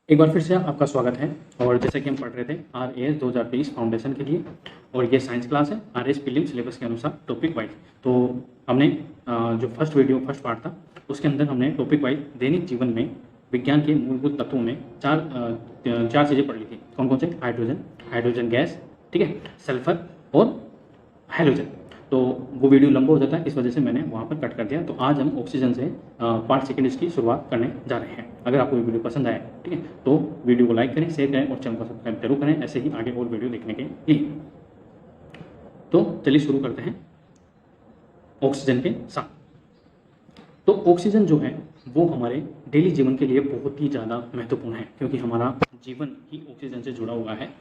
एक बार फिर से आपका स्वागत है। और जैसे कि हम पढ़ रहे थे RAS 2023 फाउंडेशन के लिए, और ये साइंस क्लास है RAS प्रीलिम्स सिलेबस के अनुसार टॉपिक वाइज। तो हमने जो फर्स्ट पार्ट था उसके अंदर हमने टॉपिक वाइज दैनिक जीवन में विज्ञान के मूलभूत तत्वों में चार चीज़ें पढ़ ली थी। कौन कौन से? हाइड्रोजन गैस, ठीक है, सल्फर और हेलोजन। तो वो वीडियो लंबा हो जाता है, इस वजह से मैंने वहाँ पर कट कर दिया। तो आज हम ऑक्सीजन से पार्ट सेकंड इसकी शुरुआत करने जा रहे हैं। अगर आपको ये वीडियो पसंद आया, ठीक है, तो वीडियो को लाइक करें, शेयर करें और चैनल को सब्सक्राइब जरूर करें, ऐसे ही आगे और वीडियो देखने के लिए। तो चलिए शुरू करते हैं ऑक्सीजन के साथ। तो ऑक्सीजन जो है वो हमारे डेली जीवन के लिए बहुत ही ज़्यादा महत्वपूर्ण है, क्योंकि हमारा जीवन ही ऑक्सीजन से जुड़ा हुआ है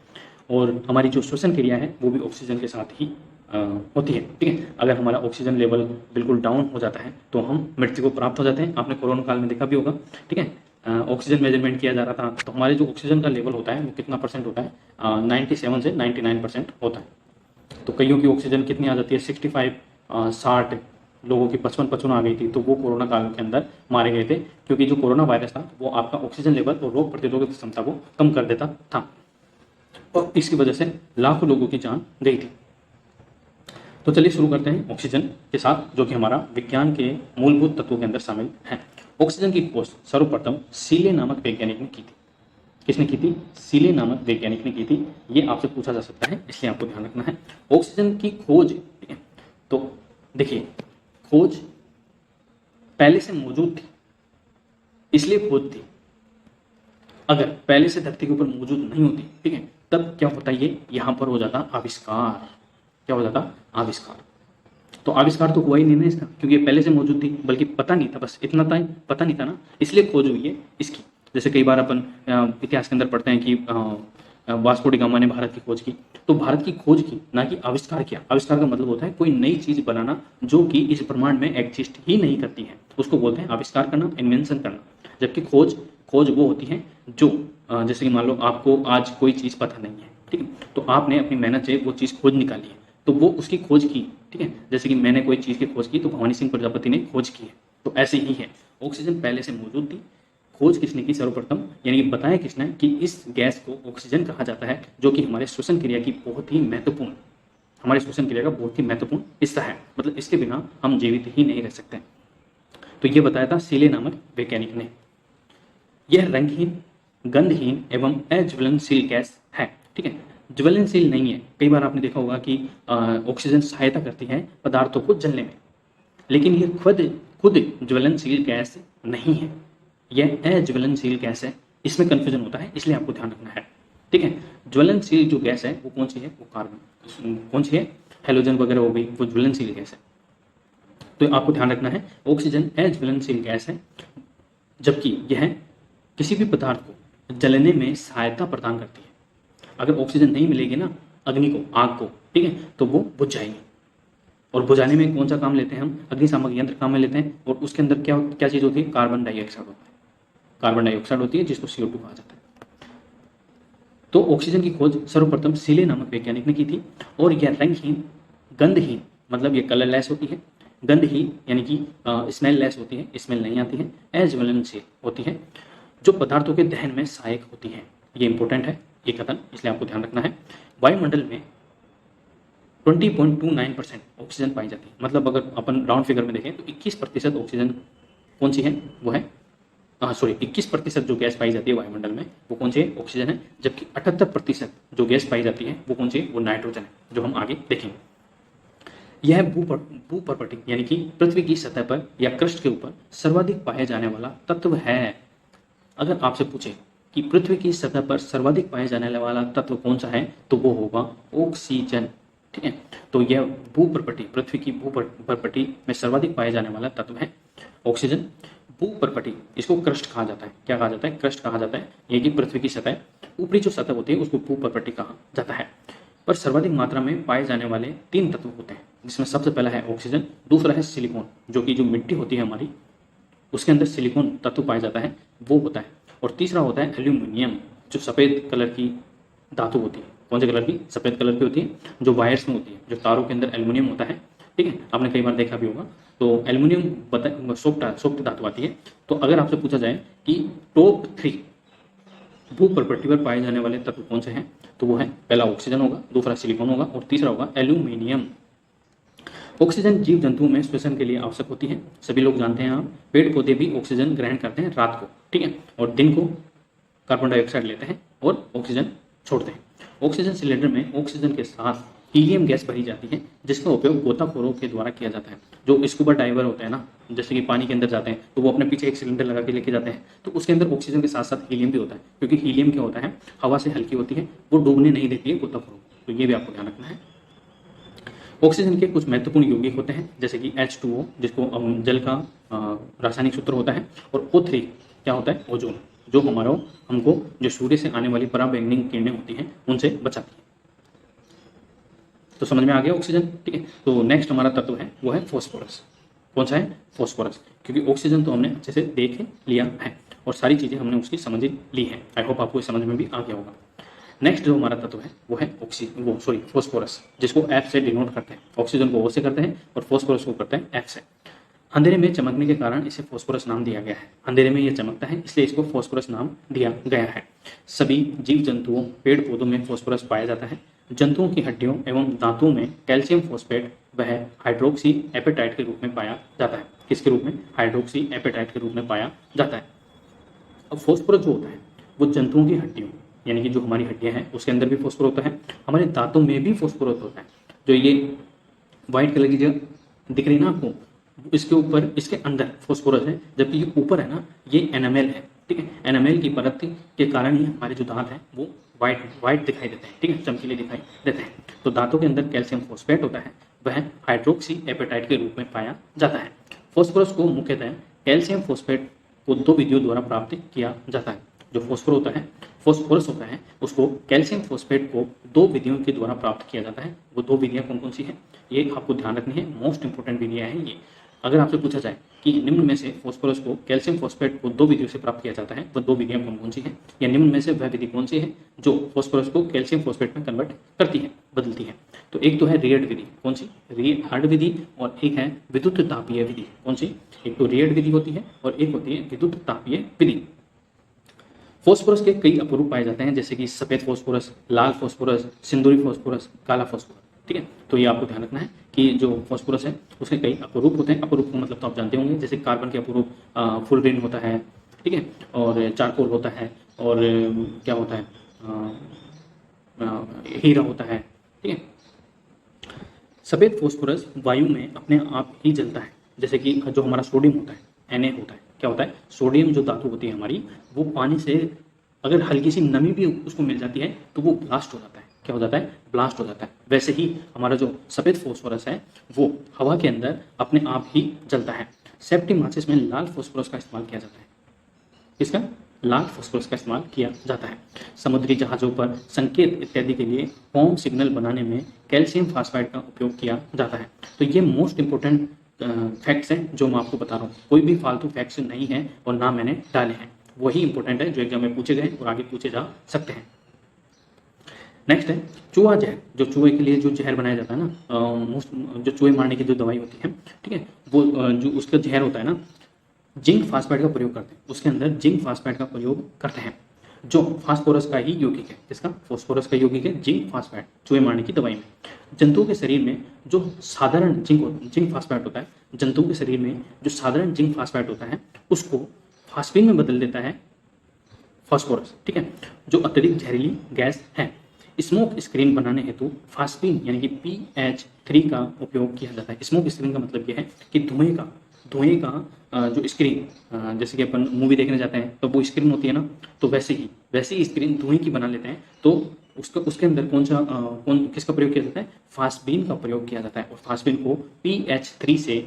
और हमारी जो श्वसन क्रिया है वो भी ऑक्सीजन के साथ ही होती है, ठीक है। अगर हमारा ऑक्सीजन लेवल बिल्कुल डाउन हो जाता है तो हम मृत्यु को प्राप्त हो जाते हैं। आपने कोरोना काल में देखा भी होगा, ठीक है। ऑक्सीजन मेजरमेंट किया जा रहा था तो हमारे जो ऑक्सीजन का लेवल होता है वो कितना परसेंट होता है? 97 से 99% होता है। तो कईयों की ऑक्सीजन कितनी आ जाती है? 65, 60 लोगों की 55 आ गई थी। तो वो कोरोना काल के अंदर मारे गए थे, क्योंकि जो कोरोना वायरस था वो आपका ऑक्सीजन लेवल और रोग प्रतिरोधक क्षमता को कम कर देता था, और इसकी वजह से लाखों लोगों की जान गई थी। तो चलिए शुरू करते हैं ऑक्सीजन के साथ, जो कि हमारा विज्ञान के मूलभूत तत्वों के अंदर शामिल है। ऑक्सीजन की खोज सर्वप्रथम सीले नामक वैज्ञानिक ने की थी। किसने की थी? सीले नामक वैज्ञानिक ने की थी। ये आपसे पूछा जा सकता है, इसलिए आपको ध्यान रखना है। ऑक्सीजन की खोज, ठीक है, तो देखिए, खोज पहले से मौजूद थी, इसलिए खोज थी। अगर पहले से धरती के ऊपर मौजूद नहीं होती, ठीक है, तब क्या होता? ये यहां पर हो जाता आविष्कार। क्या हो जाता? आविष्कार। तो आविष्कार तो हुआ ही नहीं ना इसका, क्योंकि ये पहले से मौजूद थी, बल्कि पता नहीं था, बस इतना था, पता नहीं था ना, इसलिए खोज हुई है इसकी। जैसे कई बार अपन इतिहास के अंदर पढ़ते हैं कि वास्को डी गामा ने भारत की खोज की। तो भारत की खोज की, ना कि आविष्कार किया। आविष्कार का मतलब होता है कोई नई चीज बनाना जो कि इस ब्रह्मांड में एग्जिस्ट ही नहीं करती है, उसको बोलते हैं आविष्कार करना, इन्वेंशन करना। जबकि खोज खोज वो होती है जो जैसे कि मान लो आपको आज कोई चीज पता नहीं है, ठीक है, तो आपने अपनी मेहनत से वो चीज खोज निकाली है, तो वो उसकी खोज की, ठीक है। जैसे कि मैंने कोई चीज़ की खोज की तो भवानी सिंह प्रजापति ने खोज की है, तो ऐसे ही है। ऑक्सीजन पहले से मौजूद थी, खोज किसने की? सर्वप्रथम, यानी कि बताया किसने कि इस गैस को ऑक्सीजन कहा जाता है, जो कि हमारे श्वसन क्रिया की बहुत ही महत्वपूर्ण, हमारे श्वसन क्रिया का बहुत ही महत्वपूर्ण हिस्सा है। मतलब इसके बिना हम जीवित ही नहीं रह सकते। तो ये बताया था सीले नामक वैज्ञानिक ने। यह रंगहीन, गंधहीन एवं अज्वलनशील गैस है, ठीक है। ज्वलनशील नहीं है। कई बार आपने देखा होगा कि ऑक्सीजन सहायता करती है पदार्थों को जलने में, लेकिन ये खुद खुद ज्वलनशील गैस नहीं है, यह अज्वलनशील गैस है। इसमें कंफ्यूजन होता है, इसलिए आपको ध्यान रखना है, ठीक है। ज्वलनशील जो गैस है वो कौन सी है? वो कार्बन। कौन सी है? हेलोजन वगैरह हो गई, वो ज्वलनशील गैस है। तो आपको ध्यान रखना है, ऑक्सीजन अज्वलनशील गैस है, जबकि यह किसी भी पदार्थ को जलने में सहायता प्रदान करती है। अगर ऑक्सीजन नहीं मिलेगी ना अग्नि को, आग को, ठीक है, तो वो बुझ जाएगी। और बुझाने में कौन सा काम लेते हैं हम? अग्निशामक यंत्र काम में लेते हैं, और उसके अंदर क्या क्या चीज होती है? कार्बन डाइऑक्साइड होता है। कार्बन डाइऑक्साइड होती है, जिसको CO2 कहा जाता है। तो ऑक्सीजन की खोज सर्वप्रथम सीले नामक वैज्ञानिक ने की थी, और यह रंगहीन, गंधहीन, मतलब ये कलरलेस होती है, गंधहीन यानी कि स्मेल लेस होती है, स्मेल नहीं आती है, अज्वलनशील होती है, जो पदार्थों के दहन में सहायक होती है। ये इंपॉर्टेंट है ये कथन, इसलिए आपको ध्यान रखना है। वायुमंडल में 20.29% ऑक्सीजन पाई जाती है। मतलब अगर अपन राउंड फिगर में देखें तो 21% ऑक्सीजन कौन सी है? वो है 21% जो गैस पाई जाती है वायुमंडल में वो कौन सी है? ऑक्सीजन है। जबकि 78% जो गैस पाई जाती है वो कौन सी है? वो नाइट्रोजन है, जो हम आगे देखेंगे। यह भूपर्पटी यानी कि पृथ्वी की सतह पर या क्रस्ट के ऊपर सर्वाधिक पाया जाने वाला तत्व है। अगर आपसे पूछे कि पृथ्वी की सतह पर सर्वाधिक पाया जाने वाला तत्व कौन सा है, तो वो होगा ऑक्सीजन, ठीक है। तो यह भूपर्पटी, पृथ्वी की भूपर्पटी में सर्वाधिक पाया जाने वाला तत्व है ऑक्सीजन। भूपर्पटी, इसको क्रस्ट कहा जाता है। क्या कहा जाता है? क्रस्ट कहा जाता है। ये कि पृथ्वी की सतह, ऊपरी जो सतह होती है उसको भूपर्पटी कहा जाता है। पर सर्वाधिक मात्रा में पाए जाने वाले 3 तत्व होते हैं, जिसमें सबसे पहला है ऑक्सीजन, दूसरा है सिलिकॉन, जो कि जो मिट्टी होती है हमारी उसके अंदर सिलिकॉन तत्व पाया जाता है, वो होता है, और तीसरा होता है एल्यूमिनियम, जो सफ़ेद कलर की धातु होती है। कौन से कलर की? सफ़ेद कलर की होती है, जो वायर्स में होती है, जो तारों के अंदर एल्यूमिनियम होता है, ठीक है। आपने कई बार देखा भी होगा। तो एल्यूमिनियम सॉफ्ट धातु आती है। तो अगर आपसे पूछा जाए कि टॉप 3 भू प्रकृति पर पाए जाने वाले तत्व कौन से हैं? तो वो है, पहला ऑक्सीजन होगा, दूसरा सिलिकॉन होगा और तीसरा होगा एल्यूमिनियम। ऑक्सीजन जीव जंतुओं में श्वसन के लिए आवश्यक होती है। सभी लोग जानते हैं, आप पेड़ पौधे भी ऑक्सीजन ग्रहण करते हैं रात को, ठीक है, और दिन को कार्बन डाइऑक्साइड लेते हैं और ऑक्सीजन छोड़ते हैं। ऑक्सीजन सिलेंडर में ऑक्सीजन के साथ हीलियम गैस भरी जाती है, जिसका उपयोग गोताखोरों के द्वारा किया जाता है। जो स्कूबा डाइवर होते हैं ना, जैसे कि पानी के अंदर जाते हैं तो वो अपने पीछे एक सिलेंडर लगा के लेके जाते हैं, तो उसके अंदर ऑक्सीजन के साथ साथ हीलियम भी होता है, क्योंकि हीलियम क्या होता है, हवा से हल्की होती है, वो डूबने नहीं देती है गोताखोरों को। तो ये भी आपको ध्यान रखना है। ऑक्सीजन के कुछ महत्वपूर्ण यौगिक होते हैं, जैसे कि H2O, जिसको जल का रासायनिक सूत्र होता है, और O3 क्या होता है, ओजोन, जो हमको जो सूर्य से आने वाली पराबैंगनी किरणें होती हैं उनसे बचाती है। तो समझ में आ गया ऑक्सीजन, ठीक है। तो नेक्स्ट हमारा तत्व है वो है फॉस्फोरस। कौन सा है? फॉस्फोरस। क्योंकि ऑक्सीजन तो हमने अच्छे से देख लिया है और सारी चीज़ें हमने उसकी समझ ली है। आई होप आपको समझ में भी आ गया होगा। नेक्स्ट जो हमारा तत्व है वो है फॉस्फोरस, जिसको F से डिनोट करते हैं। ऑक्सीजन को O से करते हैं और फॉस्फोरस को करते हैं F से। अंधेरे में चमकने के कारण इसे फॉस्फोरस नाम दिया गया है। अंधेरे में यह चमकता है, इसलिए इसको फॉस्फोरस नाम दिया गया है। सभी जीव जंतुओं, पेड़ पौधों में फॉस्फोरस पाया जाता है। जंतुओं की हड्डियों एवं दांतों में कैल्शियम फॉस्फेट वह हाइड्रोक्सी एपेटाइट के रूप में पाया जाता है। किसके रूप में? हाइड्रोक्सी एपेटाइट के रूप में पाया जाता है। अब फॉस्फोरस जो होता है वो जंतुओं की हड्डियों, यानी कि जो हमारी हड्डियां हैं उसके अंदर भी फॉस्फोरस होता है, हमारे दांतों में भी फॉस्फोरस होता है। जो ये व्हाइट कलर की जो दिख रही है ना आपको, इसके ऊपर, इसके अंदर फॉस्फोरस है, जबकि ये ऊपर है ना, ये एनामेल है, ठीक है। एनामेल की परत के कारण ही हमारे जो दांत हैं वो व्हाइट दिखाई देते हैं, ठीक है, चमकीले दिखाई देते हैं। तो दांतों के अंदर कैल्शियम फॉस्फेट होता है, वह हाइड्रोक्सी एपेटाइट के रूप में पाया जाता है। फॉस्फोरस को मुख्यतः कैल्शियम फॉस्फेट को 2 विधियों द्वारा प्राप्त किया जाता है। जो फॉस्फोरस होता है उसको कैल्शियम फॉस्फेट को 2 विधियों के द्वारा प्राप्त किया जाता है। वो 2 विधियां कौन कौन सी हैं, ये आपको ध्यान रखनी है। मोस्ट इंपोर्टेंट विधियां हैं ये। अगर आपसे पूछा जाए कि निम्न में से फॉस्फोरस को कैल्शियम फॉस्फेट को 2 विधियों से प्राप्त किया जाता है, वह 2 विधियां कौन कौन सी हैं, या निम्न में से वह विधि कौन सी है जो फॉस्फोरस को कैल्शियम फॉस्फेट में कन्वर्ट करती है, बदलती है? तो एक तो है रिएड विधि। कौन सी? रिएड विधि। और एक है विद्युत तापीय विधि। कौन सी? एक तो रिएड विधि होती है और एक होती है विद्युत तापीय विधि। फॉस्फोरस के कई अपरूप पाए जाते हैं, जैसे कि सफेद फॉस्फोरस, लाल फॉस्फोरस, सिंदूरी फॉस्फोरस, काला फॉस्फोरस, ठीक है। तो ये आपको ध्यान रखना है कि जो फॉस्फोरस है उसके कई अपरूप होते हैं। अपरूप का मतलब तो आप जानते होंगे, जैसे कार्बन के अपरूप फुलरिन होता है, ठीक है, और चारकोल होता है, और क्या होता है, हीरा होता है, ठीक है। सफेद फॉस्फोरस वायु में अपने आप ही जलता है, जैसे कि जो हमारा सोडियम होता है, Na होता है। क्या होता है? सोडियम जो धातु होती है हमारी, वो पानी से अगर हल्की सी नमी भी उसको मिल जाती है तो वो ब्लास्ट हो जाता है। क्या हो जाता है? ब्लास्ट हो जाता है। वैसे ही हमारा जो सफेद फॉस्फोरस है वो हवा के अंदर अपने आप ही जलता है। सेफ्टी माचिस में लाल फॉस्फोरस का इस्तेमाल किया जाता है। किसका? लाल फॉस्फोरस का इस्तेमाल किया जाता है। समुद्री जहाज़ों पर संकेत इत्यादि के लिए होम सिग्नल बनाने में कैल्शियम फास्फाइड का उपयोग किया जाता है। तो ये मोस्ट इंपोर्टेंट फैक्ट्स हैं जो मैं आपको बता रहा हूँ। कोई भी फालतू फैक्ट्स नहीं है और ना मैंने डाले हैं, वही इंपॉर्टेंट है जो एग्जाम में पूछे गए और आगे पूछे जा सकते हैं। नेक्स्ट है चूहा जहर। जो चूहे के लिए जो जहर बनाया जाता है ना, जो चूहे मारने की जो दवाई होती है, ठीक है, वो जो उसका जहर होता है ना, जिंक फास्फाइड का प्रयोग करते हैं। उसके अंदर जिंक फास्फाइड का प्रयोग करते हैं, जो फास्फोरस का ही यौगिक है। किसका? फॉस्फोरस का यौगिक है जिंक फास्फाइड, चूहे मारने की दवाई में। जंतुओं के शरीर में जो साधारण जिंक फास्फाइड होता है, जंतुओं के शरीर में जो साधारण जिंक फास्फाइड होता है उसको फास्फिन में बदल देता है फॉस्फोरस, ठीक है, जो अत्यधिक जहरीली गैस है। स्मोक स्क्रीन बनाने हेतु फास्फिन यानी कि PH3 का उपयोग किया जाता है। स्मोक स्क्रीन का मतलब यह है कि धुएं का जो स्क्रीन, जैसे कि अपन मूवी देखने जाते हैं तो वो स्क्रीन होती है ना, तो वैसे ही स्क्रीन धुएं की बना लेते हैं। तो उसके अंदर किसका प्रयोग किया जाता है? फास्फिन का प्रयोग किया जाता है। और फास्फिन को PH3 से,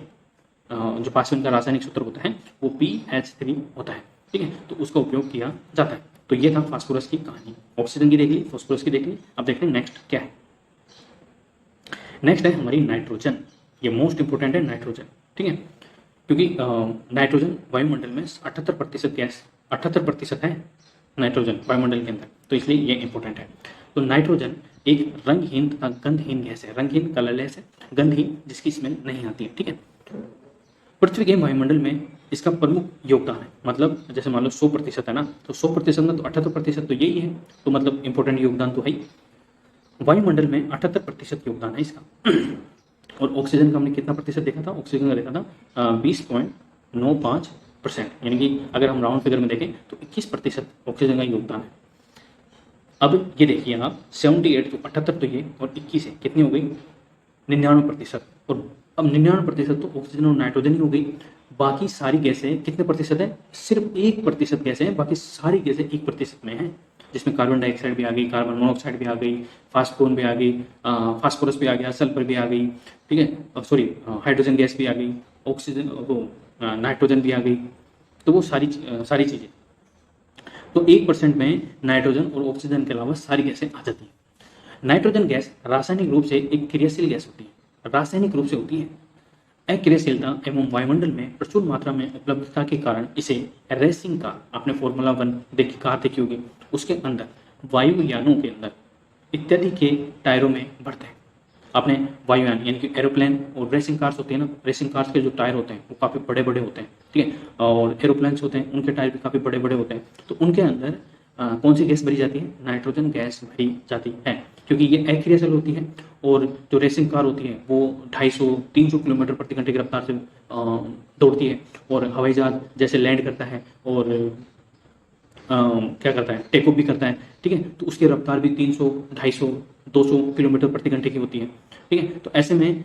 जो फास्फिन का रासायनिक सूत्र होता है वो PH3 होता है, ठीक है, तो उसका उपयोग किया जाता है। तो ये था फास्फोरस की कहानी। ऑक्सीजन की देख ली, फास्फोरस की देख ली। अब देखते हैं नेक्स्ट क्या है। नेक्स्ट है हमारी नाइट्रोजन। ये मोस्ट इंपोर्टेंट है नाइट्रोजन, ठीक है, क्योंकि नाइट्रोजन वायुमंडल में 78% है नाइट्रोजन वायुमंडल के अंदर, तो इसलिए ये इंपॉर्टेंट है। तो नाइट्रोजन एक रंगहीन तथा गंधहीन गैस है, रंगहीन कलरलेस है, गंधहीन जिसकी स्मेल नहीं आती है, ठीक है। पृथ्वी के वायुमंडल में इसका प्रमुख योगदान है, मतलब जैसे मान लो 100% है ना, तो 100% में तो 78% तो यही है, तो मतलब इंपॉर्टेंट योगदान तो है ही। वायुमंडल में 78% योगदान है इसका। और ऑक्सीजन का हमने कितना प्रतिशत देखा था? ऑक्सीजन का देखा था 20.95%, यानी कि अगर हम राउंड फिगर में देखें तो 21% ऑक्सीजन का योगदान है। अब ये देखिए आप 78 तो 78 तो ये और 21 है, कितनी हो गई? 99%। और अब 99% तो ऑक्सीजन और नाइट्रोजन ही हो गई। बाकी सारी गैसें कितने प्रतिशत है? सिर्फ 1% गैसें हैं, बाकी सारी गैसें 1% में हैं, जिसमें कार्बन डाइऑक्साइड भी आ गई, कार्बन मोनोऑक्साइड भी आ गई, फास्फोन भी आ गई, फास्फोरस भी आ गया, सल्फर भी आ गई, ठीक है, सॉरी हाइड्रोजन गैस भी आ गई, ऑक्सीजन वो नाइट्रोजन भी आ गई। तो वो सारी चीज़ें, तो 1% में नाइट्रोजन और ऑक्सीजन के अलावा सारी गैसें आ जाती हैं। नाइट्रोजन गैस रासायनिक रूप से एक क्रियाशील गैस होती है, रासायनिक रूप से होती है। अक्रियाशीलता एवं वायुमंडल में प्रचुर मात्रा में उपलब्धता के कारण इसे रेसिंग कार, आपने फॉर्मूला 1 देखी कार देखी होगी, उसके अंदर वायुयानों के अंदर इत्यादि के टायरों में भरते हैं। आपने वायुयान यानी कि एरोप्लेन और रेसिंग कार्स होती है ना, रेसिंग कार्स के जो टायर होते हैं वो काफ़ी बड़े बड़े होते हैं, ठीक है, और एरोप्लेन्स होते हैं उनके टायर भी काफ़ी बड़े बड़े होते हैं। तो उनके अंदर कौन सी गैस भरी जाती है? नाइट्रोजन गैस भरी जाती है, क्योंकि ये अक्रियाशील होती है। और जो रेसिंग कार होती है वो 250-300 किलोमीटर प्रति घंटे की रफ्तार से दौड़ती है, और हवाई जहाज जैसे लैंड करता है और क्या करता है, टेक ऑफ भी करता है, ठीक है, तो उसकी रफ्तार भी 300, 250, 200 किलोमीटर प्रति घंटे की होती है, ठीक है। तो ऐसे में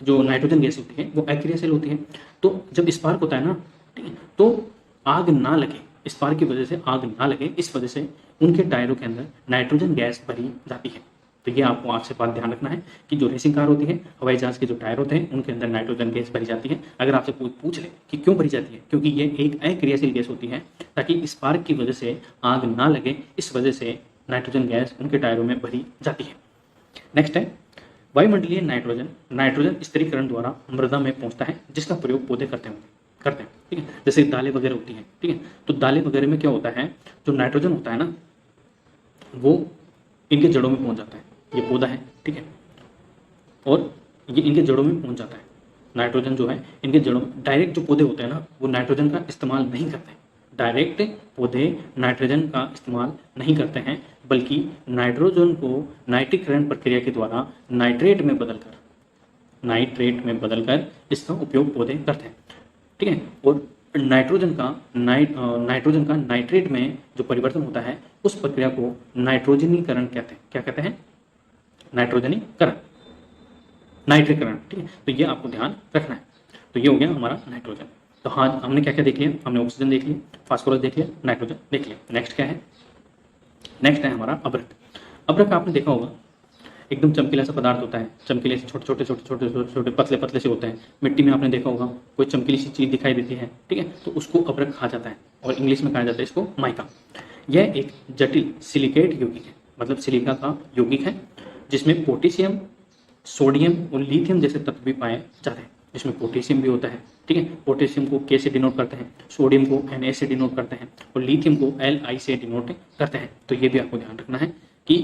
जो नाइट्रोजन गैस होती है वो अक्रियाशील होती है। तो जब स्पार्क होता है ना, ठीक है, तो आग ना लगे, स्पार्क की वजह से आग ना लगे, इस वजह से उनके टायरों के अंदर नाइट्रोजन गैस भरी जाती है। तो ये आपको आज से बात ध्यान रखना है कि जो रेसिंग कार होती है, हवाई जहाज के जो टायर होते हैं, उनके अंदर नाइट्रोजन गैस भरी जाती है। अगर आपसे कोई पूछ ले कि क्यों भरी जाती है, क्योंकि ये एक अक्रियाशील गैस होती है, ताकि स्पार्क की वजह से आग ना लगे, इस वजह से नाइट्रोजन गैस उनके टायरों में भरी जाती है। नेक्स्ट है वायुमंडलीय नाइट्रोजन। नाइट्रोजन स्थिरीकरण द्वारा मृदा में पहुंचता है, जिसका प्रयोग पौधे करते हैं, ठीक है, जैसे दालें वगैरह होती हैं, ठीक है, तो दालें वगैरह में क्या होता है, जो नाइट्रोजन होता है ना, वो इनके जड़ों में पहुंच जाता है। ये पौधा है, ठीक है, और ये इनके जड़ों में पहुंच जाता है। नाइट्रोजन जो है इनके जड़ों में, डायरेक्ट जो पौधे होते हैं ना, वो नाइट्रोजन का इस्तेमाल नहीं करते हैं। डायरेक्ट पौधे नाइट्रोजन का इस्तेमाल नहीं करते हैं, बल्कि नाइट्रोजन को नाइट्रीकरण प्रक्रिया के द्वारा नाइट्रेट में बदलकर इसका उपयोग पौधे करते हैं, ठीक है। और नाइट्रोजन का नाइट्रेट में जो परिवर्तन होता है, उस प्रक्रिया को नाइट्रोजनीकरण कहते हैं। क्या कहते हैं? नाइट्रोजनीकरण, नाइट्रीकरण, ठीक है। तो ये आपको ध्यान रखना है। तो ये हो गया हमारा नाइट्रोजन। तो हाँ, हमने क्या क्या देख लिया? हमने ऑक्सीजन देख लिया, फास्फोरस देख लिया, नाइट्रोजन देख लिया। नेक्स्ट क्या है? नेक्स्ट है हमारा अभ्रक। अभ्रक आपने देखा होगा, एकदम चमकीला सा पदार्थ होता है, चमकीले से छोटे पतले पतले से होते हैं। मिट्टी में आपने देखा होगा कोई चमकीली सी चीज़ दिखाई देती है, ठीक है, तो उसको अभ्रक कहा जाता है, और इंग्लिश में कहा जाता है इसको माइका। यह एक जटिल सिलिकेट यौगिक है, मतलब सिलिका का यौगिक है, जिसमें पोटेशियम, सोडियम और लिथियम जैसे तत्व भी पाए जाते हैं। जिसमें पोटेशियम भी होता है, ठीक है, पोटेशियम को K से डिनोट करते हैं, सोडियम को Na से डिनोट करते हैं, और लिथियम को Li से डिनोट करते हैं। तो ये भी आपको ध्यान रखना है कि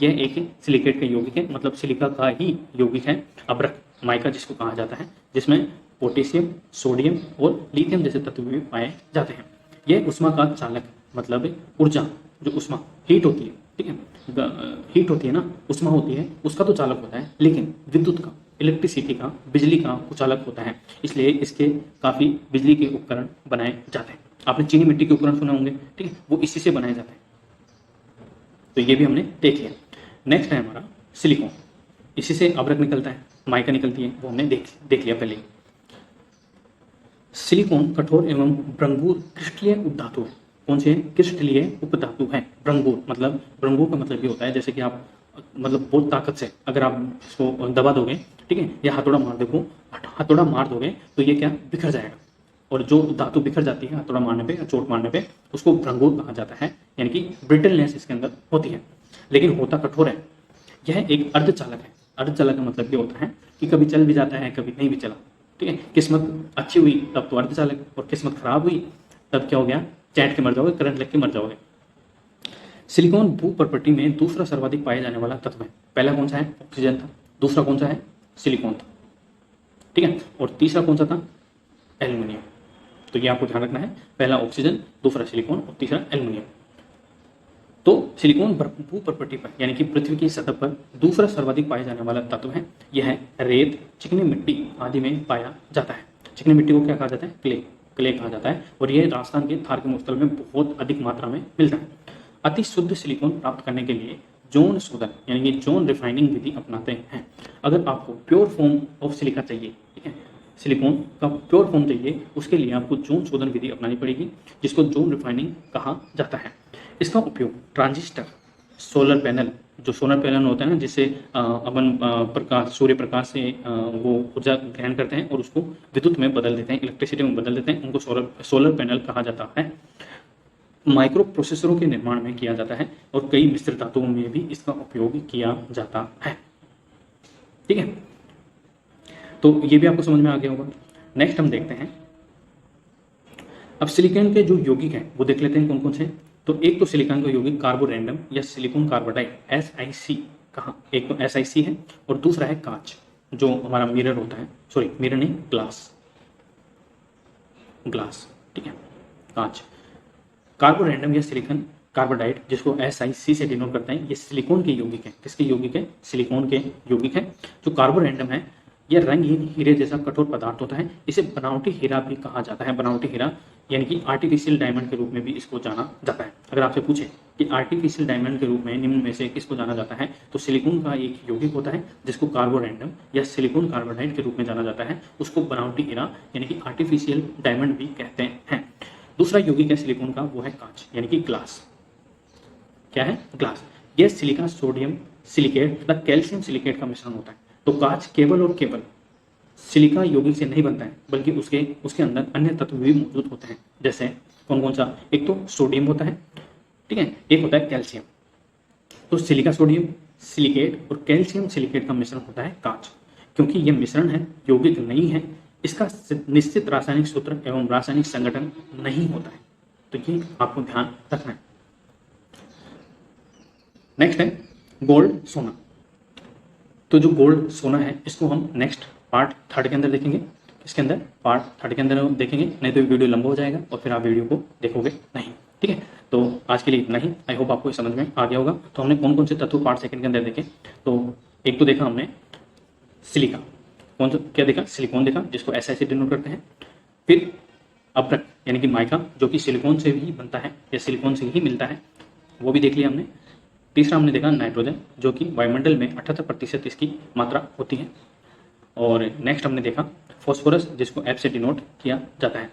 यह एक सिलिकेट का यौगिक है, मतलब सिलिका का ही यौगिक है अभ्रक, माइका जिसको कहा जाता है, जिसमें पोटेशियम, सोडियम और लिथियम जैसे तत्व भी पाए जाते हैं। यह उष्मा का चालक, मतलब ऊर्जा, जो उष्मा हीट होती है, ठीक है, हीट होती है ना, उष्मा होती है, उसका तो चालक होता है, लेकिन विद्युत का, इलेक्ट्रिसिटी का, बिजली का कुचालक होता है। इसलिए इसके काफ़ी बिजली के उपकरण बनाए जाते हैं। आपने चीनी मिट्टी के उपकरण सुने होंगे, ठीक है, वो इसी से बनाए जाते हैं। तो ये भी हमने देख लिया। नेक्स्ट है हमारा सिलिकॉन। इसी से अभ्रक निकलता है, माइका निकलती है, वो हमने देख लिया पहले। सिलिकॉन कठोर एवं भंगुर क्रिस्टलीय उपधातु है। कौन से? क्रिस्टलीय उपधातु है। भंगुर मतलब, भंगुर का मतलब ये होता है जैसे कि आप मतलब बहुत ताकत से अगर आप इसको दबा दोगे, ठीक है, या हथौड़ा मार दोगे तो ये क्या, बिखर जाएगा। और जो धातु बिखर जाती है हथौड़ा मारने पे या चोट मारने पे, उसको भंगुर कहा जाता है, यानी कि ब्रिटलनेस इसके अंदर होती है, लेकिन होता कठोर है। यह एक अर्धचालक है। अर्धचालक का मतलब ये होता है कि कभी चल भी जाता है, कभी नहीं भी चला, ठीक है। किस्मत अच्छी हुई तब तो अर्धचालक, और किस्मत खराब हुई तब क्या हो गया, चैट के मर जाओगे, करंट लग के मर जाओगे। सिलिकॉन भू प्रॉपर्टी में दूसरा सर्वाधिक पाया जाने वाला तत्व है। पहला कौन सा है? ऑक्सीजन था। दूसरा कौन सा है? सिलिकॉन था, ठीक है, और तीसरा कौन सा था? एल्यूमिनियम। तो ये आपको ध्यान रखना है, पहला ऑक्सीजन, दूसरा सिलिकॉन और तीसरा एल्यूमिनियम। तो सिलिकॉन भू प्रॉपर्टी पर यानी कि पृथ्वी की सतह पर दूसरा सर्वाधिक पाया जाने वाला तत्व है। यह है रेत, चिकनी मिट्टी आदि में पाया जाता है। चिकनी मिट्टी को क्या कहा जाता है? क्ले कहा जाता है। और यह राजस्थान के थार के मुस्तल में बहुत अधिक मात्रा में मिलता है। अति शुद्ध सिलिकॉन प्राप्त करने के लिए जोन शोधन यानी कि जोन रिफाइनिंग विधि अपनाते हैं। अगर आपको प्योर फॉर्म ऑफ सिलिका चाहिए, ठीक है, सिलिकॉन का प्योर फॉर्म चाहिए, उसके लिए आपको जोन शोधन विधि अपनानी पड़ेगी, जिसको जोन रिफाइनिंग कहा जाता है। इसका उपयोग ट्रांजिस्टर, सोलर पैनल, जो सोलर पैनल होता है ना, जिससे अपन प्रकाश, सूर्य प्रकाश से वो ऊर्जा ग्रहण करते हैं और उसको विद्युत में बदल देते हैं, इलेक्ट्रिसिटी में बदल देते हैं, उनको सोलर पैनल कहा जाता है। माइक्रो प्रोसेसरों के निर्माण में किया जाता है और कई मिश्र धातुओं में भी इसका उपयोग किया जाता है। ठीक है, तो ये भी आपको समझ में आ गया होगा। नेक्स्ट हम देखते हैं, अब सिलिकॉन के जो यौगिक हैं वो देख लेते हैं कौन कौन से। तो एक तो सिलिकॉन का यौगिक कार्बोरेंडम या सिलिकॉन कार्बाइड SiC कहा, एक तो SiC है और दूसरा है कांच, जो हमारा मिरर होता है, सॉरी मिरर नहीं, ग्लास, ठीक है, कांच। कार्बोरेंडम या सिलिकॉन कार्बाइड, जिसको SiC से डिनोट करते हैं, ये सिलिकॉन के यौगिक है। किसके यौगिक है? सिलिकॉन के यौगिक है। जो कार्बोरेंडम है यह रंगहीन हीरे जैसा कठोर पदार्थ होता है। इसे बनावटी हीरा भी कहा जाता है। बनावटी हीरा यानी कि आर्टिफिशियल डायमंड के रूप में भी इसको जाना जाता है। अगर आपसे पूछे कि आर्टिफिशियल डायमंड के रूप में निम्न में से किसको जाना जाता है, तो सिलिकॉन का एक यौगिक होता है जिसको कार्बोरेंडम या सिलिकॉन कार्बाइड के रूप में जाना जाता है। उसको बनावटी हीरा यानी कि आर्टिफिशियल डायमंड भी कहते हैं। दूसरा यौगिक है सिलिकॉन का, वो है कांच यानी कि ग्लास। क्या है? ग्लास। यह सिलिका सोडियम सिलिकेट तथा कैल्शियम सिलिकेट का मिश्रण होता है। तो कांच केवल और केवल सिलिका यौगिक से नहीं बनता है, बल्कि उसके अंदर अन्य तत्व भी मौजूद होते हैं। जैसे कौन कौन सा? एक तो सोडियम होता है, ठीक है, एक होता है कैल्शियम। तो सिलिका सोडियम सिलिकेट और कैल्शियम सिलिकेट का मिश्रण होता है कांच। क्योंकि यह मिश्रण है, यौगिक नहीं है, इसका निश्चित रासायनिक सूत्र एवं रासायनिक संगठन नहीं होता है। तो ये आपको ध्यान रखना है। नेक्स्ट है गोल्ड, सोना। तो जो गोल्ड सोना है, इसको हम नेक्स्ट पार्ट 3 के अंदर देखेंगे। इसके अंदर पार्ट 3 के अंदर देखेंगे, नहीं तो वीडियो लंबा हो जाएगा और फिर आप वीडियो को देखोगे नहीं। ठीक है, तो आज के लिए इतना ही। आई होप आपको समझ में आ गया होगा। तो हमने कौन कौन से तत्व पार्ट 2 के अंदर देखे। तो एक तो देखा हमने सिलिका, कौन सा क्या देखा? सिलिकॉन देखा, जिसको SiC डिनोट करते हैं। फिर अभ्रक यानी कि माइका, जो कि सिलिकॉन से ही बनता है या सिलिकॉन से ही मिलता है, वो भी देख लिया हमने। तीसरा हमने देखा नाइट्रोजन, जो कि वायुमंडल में 78% इसकी मात्रा होती है। और नेक्स्ट हमने देखा फॉस्फोरस, जिसको F से डिनोट किया जाता है।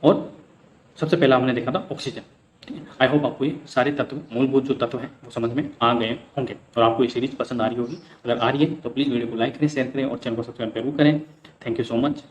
और सबसे पहला हमने देखा था ऑक्सीजन। आई होप आपको ये सारे तत्व, मूलभूत जो तत्व हैं, वो समझ में आ गए होंगे और आपको ये सीरीज पसंद आ रही होगी। अगर आ रही है तो प्लीज़ वीडियो को लाइक करें, शेयर करें और चैनल को सब्सक्राइब जरूर करें। Thank you so much.